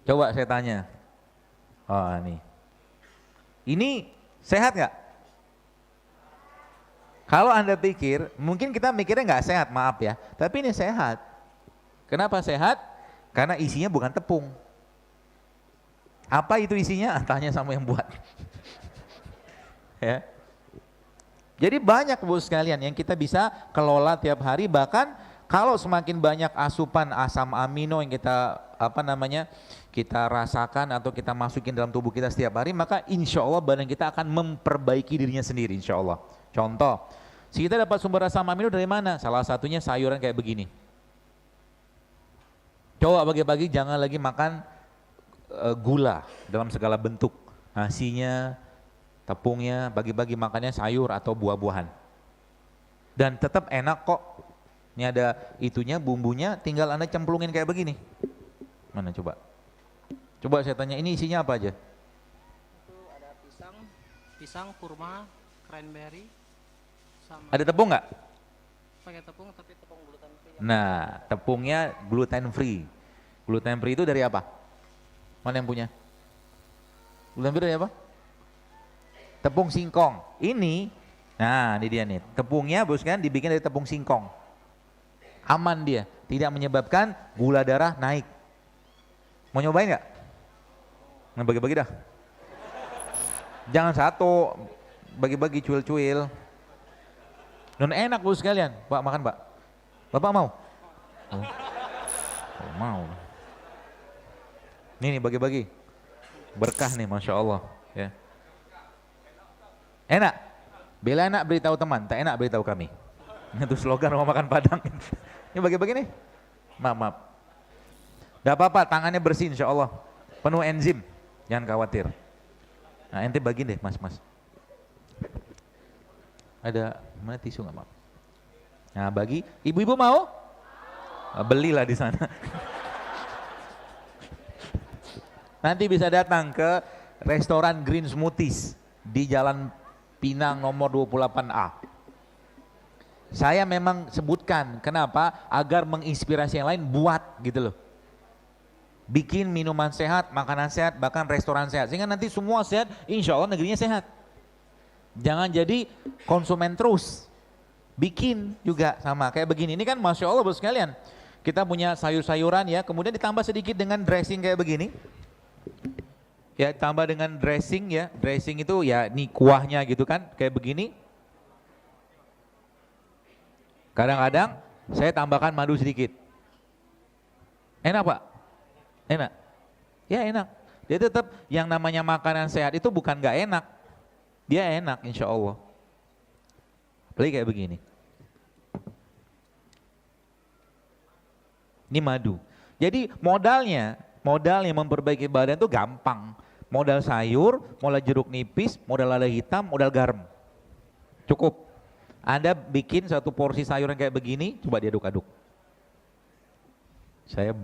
Coba saya tanya. Oh nih. Ini sehat nggak? Kalau Anda pikir, mungkin kita mikirnya nggak sehat, maaf ya. Tapi ini sehat. Kenapa sehat? Karena isinya bukan tepung. Apa itu isinya? Tanya sama yang buat. Ya. Jadi banyak Bu sekalian yang kita bisa kelola tiap hari, bahkan kalau semakin banyak asupan asam amino yang kita kita rasakan atau kita masukin dalam tubuh kita setiap hari, maka insya Allah badan kita akan memperbaiki dirinya sendiri insya Allah. Contoh, kita dapat sumber asam amino dari mana? Salah satunya sayuran kayak begini. Coba pagi-pagi jangan lagi makan gula dalam segala bentuk, nasinya, tepungnya, pagi-pagi makannya sayur atau buah-buahan. Dan tetap enak kok. Ini ada itunya, bumbunya, tinggal Anda cemplungin kayak begini. Mana coba? Coba saya tanya, ini isinya apa aja? Itu ada pisang, kurma, cranberry, sama Ada tepung nggak? pakai tepung tapi tepung gluten free. Nah, tepungnya gluten free. Gluten free itu dari apa? Mana yang punya? Gluten free dari apa? Tepung singkong. Ini, nah ini dia nih. Tepungnya bos kan dibikin dari tepung singkong. Aman dia, tidak menyebabkan gula darah naik. Mau nyobain nggak? Nah, bagi-bagi dah. Jangan satu, bagi-bagi cuil-cuil. Dan enak bos sekalian. Pak makan Pak. Bapak mau? Oh, mau. Nih bagi-bagi. Berkah nih, masya Allah. Ya. Enak. Bila enak beritahu teman, tak enak beritahu kami. Itu slogan rumah makan Padang. Ini bagi-bagi nih. Maaf. Gak apa-apa, tangannya bersih insya Allah. Penuh enzim, jangan khawatir. Nah ente bagi deh mas. Ada mana tisu nggak maaf? Nah bagi, ibu-ibu mau? Belilah di sana. Nanti bisa datang ke restoran Green Smoothies di Jalan Pinang nomor 28A. Saya memang sebutkan, kenapa? Agar menginspirasi yang lain buat gitu loh. Bikin minuman sehat, makanan sehat, bahkan restoran sehat. Sehingga nanti semua sehat, insya Allah negerinya sehat. Jangan jadi konsumen terus. Bikin juga sama, kayak begini. Ini kan Masya Allah bos sekalian. Kita punya sayur-sayuran ya, kemudian ditambah sedikit dengan dressing kayak begini. Ya tambah dengan dressing ya, dressing itu ya ini kuahnya gitu kan, kayak begini. Kadang-kadang saya tambahkan madu sedikit. Enak Pak? Enak? Ya enak. Dia tetap yang namanya makanan sehat itu bukan gak enak. Dia enak insya Allah. Apalagi kayak begini. Ini madu. Jadi modalnya memperbaiki badan itu gampang. Modal sayur, modal jeruk nipis, modal lada hitam, modal garam. Cukup. Anda bikin satu porsi sayuran kayak begini, coba diaduk-aduk. Saya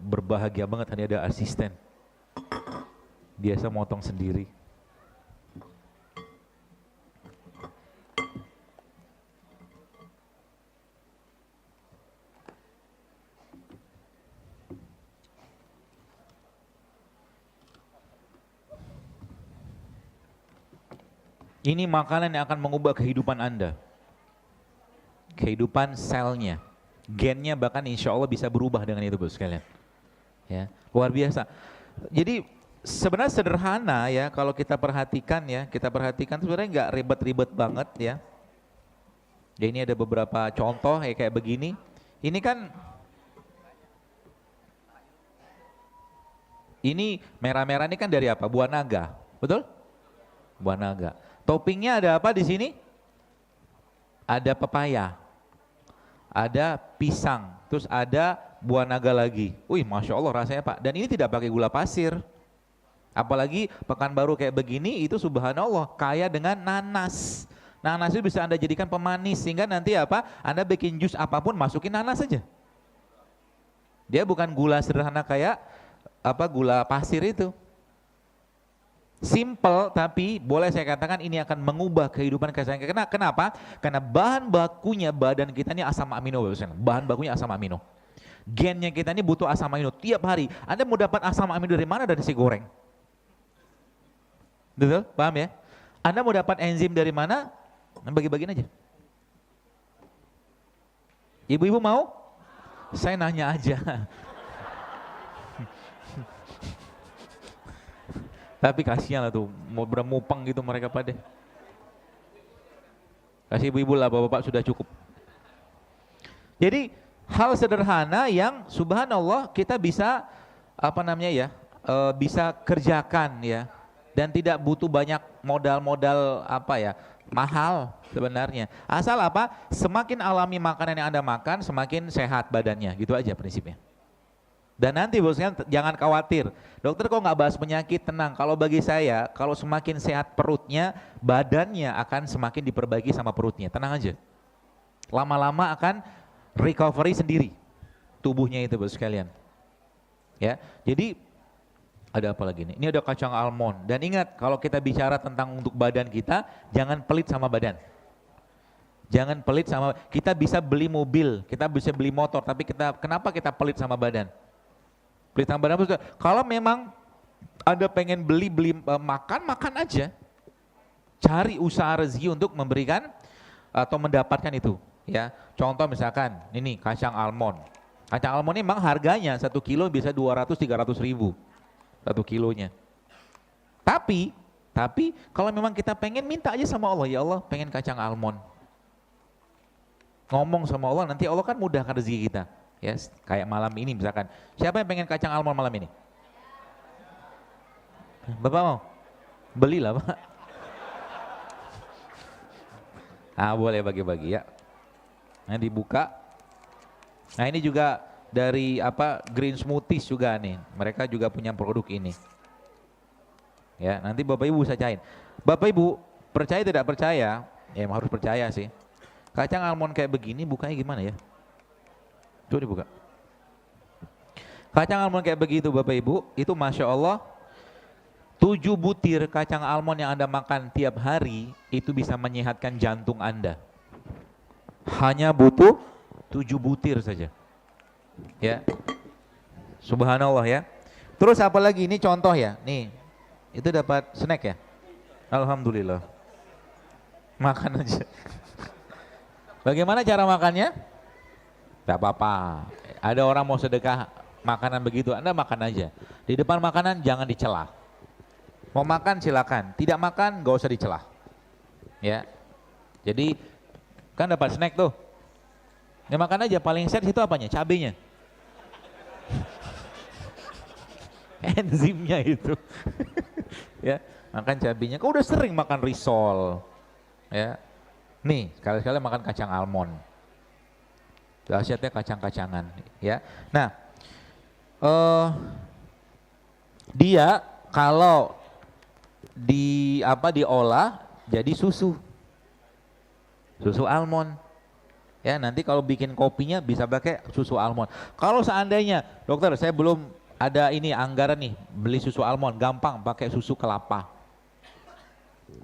berbahagia banget tadi ada asisten. Biasa motong sendiri. Ini makanan yang akan mengubah kehidupan Anda. Kehidupan selnya. Gennya bahkan insya Allah bisa berubah dengan itu bos sekalian. Ya, luar biasa. Jadi sebenarnya sederhana ya kalau kita perhatikan sebenarnya nggak ribet-ribet banget ya. Ya ini ada beberapa contoh ya kayak begini. Ini kan ini merah-merah ini kan dari apa? Buah naga, betul? Buah naga. Toppingnya ada apa di sini? Ada pepaya, ada pisang, terus ada buah naga lagi. Wih, masya Allah rasanya Pak. Dan ini tidak pakai gula pasir. Apalagi Pekanbaru kayak begini itu subhanallah kaya dengan nanas. Nanas itu bisa Anda jadikan pemanis sehingga nanti apa? Anda bikin jus apapun masukin nanas saja. Dia bukan gula sederhana kayak gula pasir itu. Simple tapi boleh saya katakan ini akan mengubah kehidupan keseharian. Kenapa? Karena bahan bakunya badan kita ini asam amino. Bahan bakunya asam amino. Gennya kita ini butuh asam amino tiap hari. Anda mau dapat asam amino dari mana? Dari nasi goreng. Betul? Paham ya? Anda mau dapat enzim dari mana? Bagi-bagiin aja. Ibu-ibu mau? Saya nanya aja. Tapi kasihan lah tuh, mau bermupeng gitu mereka pada. Kasih ibu-ibu lah, bapak-bapak sudah cukup. Jadi hal sederhana yang subhanallah kita bisa bisa kerjakan ya, dan tidak butuh banyak modal-modal mahal sebenarnya. Asal semakin alami makanan yang Anda makan, semakin sehat badannya, gitu aja prinsipnya. Dan nanti bosnya jangan khawatir, dokter kok nggak bahas penyakit, tenang. Kalau bagi saya, kalau semakin sehat perutnya, badannya akan semakin diperbaiki sama perutnya, tenang aja. Lama-lama akan recovery sendiri tubuhnya itu bos sekalian. Ya, jadi ada apa lagi nih? Ini ada kacang almond. Dan ingat, kalau kita bicara tentang untuk badan kita, jangan pelit sama badan. Jangan pelit sama, kita bisa beli mobil, kita bisa beli motor, tapi kenapa kita pelit sama badan? Pelit sama badan, kalau memang Anda pengen beli makan aja. Cari usaha rezeki untuk memberikan atau mendapatkan itu. Ya, contoh misalkan, ini kacang almond. Kacang almond ini memang harganya 1 kilo bisa 200-300 ribu. 1 kilonya. Tapi kalau memang kita pengen, minta aja sama Allah, ya Allah pengen kacang almond. Ngomong sama Allah, nanti Allah kan mudahkan rezeki kita. Ya, kayak malam ini misalkan. Siapa yang pengen kacang almond malam ini? Bapak mau? Belilah Pak. Boleh bagi-bagi ya. Nah dibuka. Nah ini juga dari Green Smoothies juga nih. Mereka juga punya produk ini. Ya, nanti Bapak Ibu usahain. Bapak Ibu percaya tidak percaya? Ya harus percaya sih. Kacang almond kayak begini bukanya gimana ya? Coba dibuka. Kacang almond kayak begitu Bapak Ibu, itu Masya Allah 7 butir kacang almond yang Anda makan tiap hari itu bisa menyehatkan jantung Anda. Hanya butuh 7 butir saja. Ya. Subhanallah ya. Terus apa lagi, ini contoh ya. Nih, itu dapat snack ya. Alhamdulillah. Makan aja. Bagaimana cara makannya? Tidak apa-apa. Ada orang mau sedekah makanan begitu, Anda makan aja. Di depan makanan jangan dicela. Mau makan silakan, tidak makan gak usah dicela. Ya. Jadi kan dapat snack tuh. Ya makan aja, paling set itu apanya? Cabenya. Enzimnya itu. Ya, makan cabenya. Kau udah sering makan risol. Ya. Nih, sekali-sekali makan kacang almond. Dahsyatnya kacang-kacangan, ya. Nah, dia kalau diolah jadi susu almond. Ya, nanti kalau bikin kopinya bisa pakai susu almond. Kalau seandainya, dokter, saya belum ada ini anggaran nih beli susu almond, gampang pakai susu kelapa.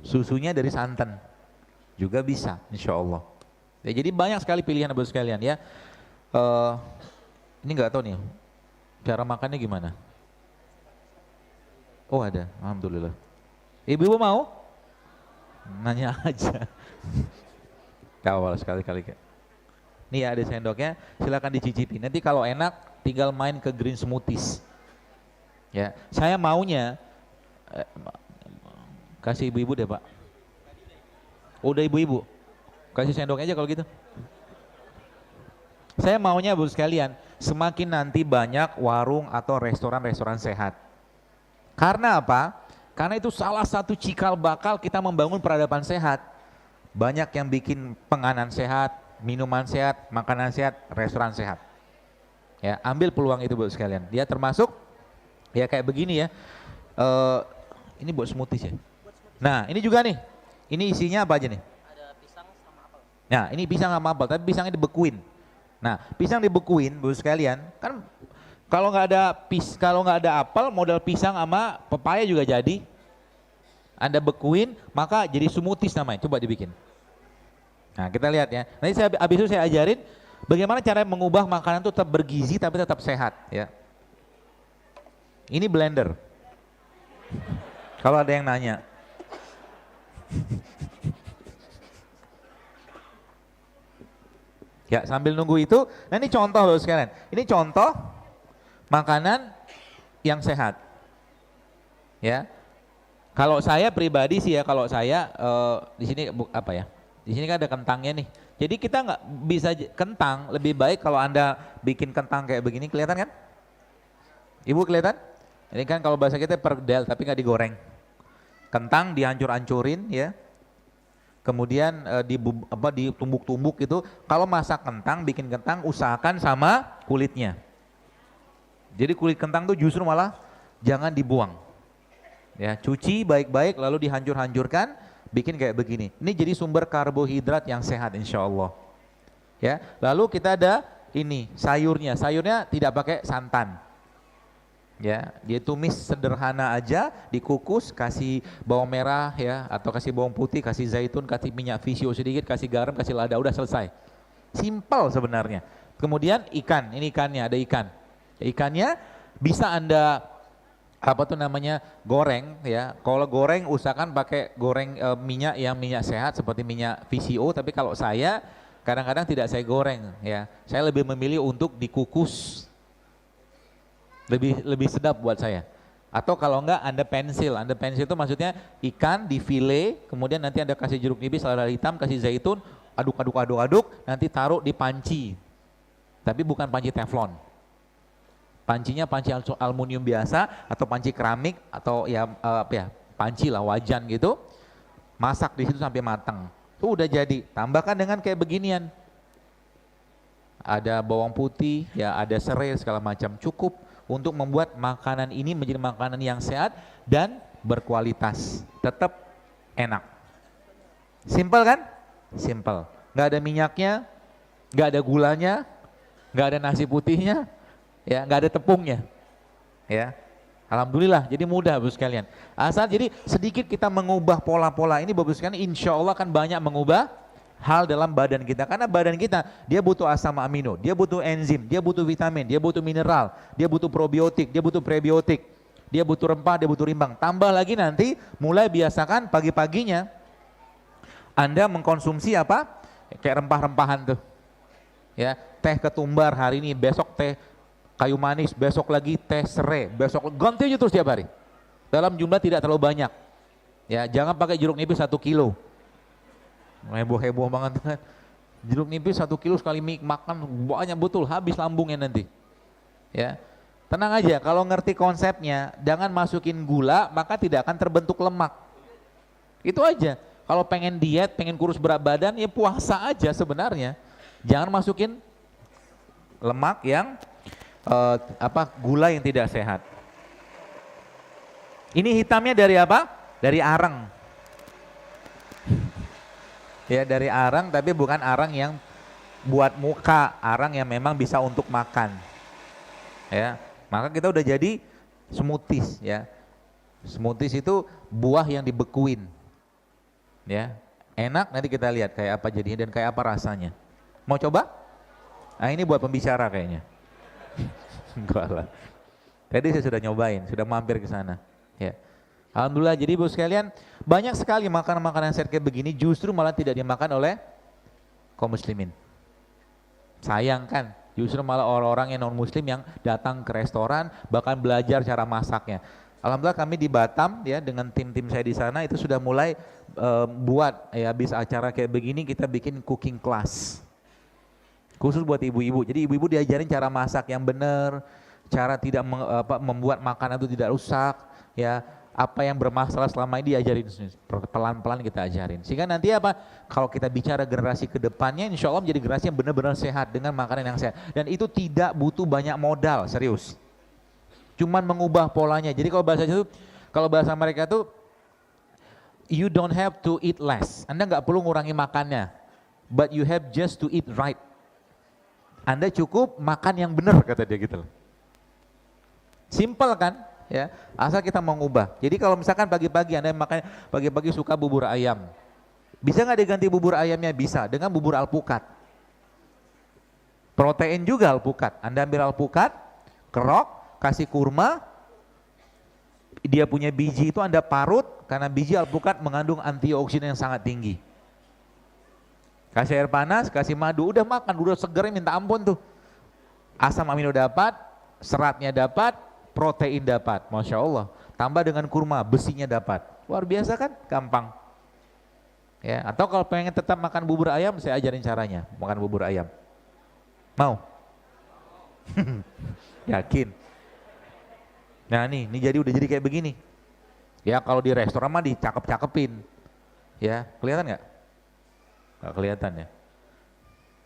Susunya dari santan juga bisa, insya Allah. Ya, jadi banyak sekali pilihan buat sekalian ya. Ini nggak tahu nih cara makannya gimana. Oh ada, alhamdulillah. Ibu-ibu mau? Nanya aja. Kawal sekali-kali. Nih ada sendoknya, silakan dicicipi. Nanti kalau enak, tinggal main ke Green Smoothies. Ya, saya maunya kasih ibu-ibu deh Pak. Udah ibu-ibu, kasih sendoknya aja kalau gitu. Saya maunya Bu sekalian, semakin nanti banyak warung atau restoran-restoran sehat. Karena apa? Karena itu salah satu cikal bakal kita membangun peradaban sehat. Banyak yang bikin penganan sehat, minuman sehat, makanan sehat, restoran sehat. Ya, ambil peluang itu Bu sekalian. Dia termasuk ya kayak begini ya. Ini buat smoothies ya. Nah, ini juga nih. Ini isinya apa aja nih? Ada pisang sama apel. Nah, ini pisang sama apel, tapi pisangnya dibekuin. Nah, pisang dibekuin, Bu sekalian, kan kalau nggak ada apel, modal pisang sama pepaya juga jadi. Anda bekuin, maka jadi smoothies namanya. Coba dibikin. Nah, kita lihat ya. Nanti habis itu saya ajarin Bagaimana cara mengubah makanan itu tetap bergizi tapi tetap sehat ya. Ini blender. Kalau ada yang nanya. Ya, sambil nunggu itu, nah ini contoh loh sekalian. Ini contoh makanan yang sehat. Ya. Kalau saya pribadi sih ya, kalau saya di sini apa ya? Di sini kan ada kentangnya nih. Jadi kita nggak bisa kentang, lebih baik kalau Anda bikin kentang kayak begini, kelihatan kan? Ibu kelihatan? Ini kan kalau bahasa kita perdel tapi nggak digoreng. Kentang dihancur-hancurin ya. Kemudian ditumbuk-tumbuk gitu. Kalau masak kentang, bikin kentang usahakan sama kulitnya. Jadi kulit kentang tuh justru malah jangan dibuang. Ya, cuci baik-baik lalu dihancur-hancurkan, bikin kayak begini. Ini jadi sumber karbohidrat yang sehat insya Allah. Ya, lalu kita ada ini sayurnya. Sayurnya tidak pakai santan. Ya, dia tumis sederhana aja, dikukus, kasih bawang merah ya, atau kasih bawang putih, kasih zaitun, kasih minyak visio sedikit, kasih garam, kasih lada, udah selesai. Simple sebenarnya. Kemudian ikan, ini ikannya, ada ikan. Ikannya bisa Anda goreng ya. Kalau goreng usahakan pakai goreng minyak yang minyak sehat seperti minyak VCO, tapi kalau saya kadang-kadang tidak saya goreng ya. Saya lebih memilih untuk dikukus. Lebih sedap buat saya. Atau kalau enggak Anda pensil itu maksudnya ikan di file, kemudian nanti Anda kasih jeruk nipis, lada hitam, kasih zaitun, aduk, nanti taruh di panci. Tapi bukan panci teflon. Pancinya panci aluminium biasa atau panci keramik atau panci lah wajan gitu. Masak di situ sampai matang. Tuh udah jadi. Tambahkan dengan kayak beginian. Ada bawang putih, ya ada serai segala macam, cukup untuk membuat makanan ini menjadi makanan yang sehat dan berkualitas, tetap enak. Simple kan? Simple. Nggak ada minyaknya, nggak ada gulanya, nggak ada nasi putihnya, ya nggak ada tepungnya, ya. Alhamdulillah, jadi mudah Bapak sekalian. Asal jadi sedikit kita mengubah pola-pola ini Bapak sekalian, insya Allah akan banyak mengubah hal dalam badan kita, karena badan kita dia butuh asam amino, dia butuh enzim, dia butuh vitamin, dia butuh mineral, dia butuh probiotik, dia butuh prebiotik, dia butuh rempah, dia butuh rimbang. Tambah lagi nanti mulai biasakan pagi-paginya Anda mengkonsumsi apa? Kayak rempah-rempahan tuh. Ya, teh ketumbar hari ini, besok teh kayu manis, besok lagi teh serai, besok ganti aja terus tiap hari. Dalam jumlah tidak terlalu banyak. Ya, jangan pakai jeruk nipis 1 kilo. Heboh-heboh banget kan. Jeruk nipis 1 kilo sekali makan banyak betul, habis lambungnya nanti. Ya, tenang aja, kalau ngerti konsepnya, jangan masukin gula maka tidak akan terbentuk lemak. Itu aja. Kalau pengen diet, pengen kurus berat badan, ya puasa aja sebenarnya. Jangan masukin lemak yang gula yang tidak sehat. Ini hitamnya dari apa? Dari arang. Ya, dari arang, tapi bukan arang yang buat muka, arang yang memang bisa untuk makan. Ya, maka kita udah jadi smoothies ya. Smoothies itu buah yang dibekuin. Ya, enak, nanti kita lihat kayak apa jadinya dan kayak apa rasanya. Mau coba? Nah, ini buat pembicara kayaknya. Enggak lah. Tadi saya sudah nyobain, sudah mampir ke sana. Ya. Alhamdulillah, jadi Bapak sekalian banyak sekali makanan-makanan sehat kayak begini justru malah tidak dimakan oleh kaum muslimin. Sayang kan, justru malah orang-orang yang non muslim yang datang ke restoran bahkan belajar cara masaknya. Alhamdulillah kami di Batam ya dengan tim-tim saya di sana itu sudah mulai buat ya habis acara kayak begini kita bikin cooking class. Khusus buat ibu-ibu. Jadi ibu-ibu diajarin cara masak yang benar, cara tidak membuat makanan itu tidak rusak ya. Apa yang bermasalah selama ini diajarin, pelan-pelan kita ajarin. Sehingga nanti apa, kalau kita bicara generasi ke depannya insya Allah menjadi generasi yang benar-benar sehat dengan makanan yang sehat. Dan itu tidak butuh banyak modal, serius. Cuman mengubah polanya. Jadi kalau bahasa mereka itu, you don't have to eat less. Anda nggak perlu ngurangi makannya, but you have just to eat right. Anda cukup makan yang benar, kata dia gitu loh. Simple kan? Ya, asal kita mau ngubah. Jadi kalau misalkan pagi-pagi Anda makan pagi-pagi suka bubur ayam, bisa nggak diganti bubur ayamnya? Bisa, dengan bubur alpukat. Protein juga alpukat. Anda ambil alpukat, kerok, kasih kurma, dia punya biji itu Anda parut, karena biji alpukat mengandung antioksidan yang sangat tinggi. Kasih air panas, kasih madu, udah makan, udah segernya minta ampun tuh. Asam amino dapat, seratnya dapat, protein dapat, Masya Allah. Tambah dengan kurma, besinya dapat. Luar biasa kan? Gampang. Ya, atau kalau pengen tetap makan bubur ayam, saya ajarin caranya makan bubur ayam. Mau? Yakin? Nah ini jadi udah jadi kayak begini. Ya kalau di restoran mah dicakep-cakepin. Ya, kelihatan nggak? Nggak kelihatan ya.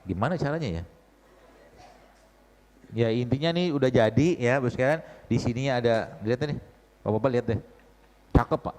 Gimana caranya ya? Ya intinya nih udah jadi ya, bos sekalian. Di sini ada, lihat nih, bapak-bapak lihat deh, cakep Pak.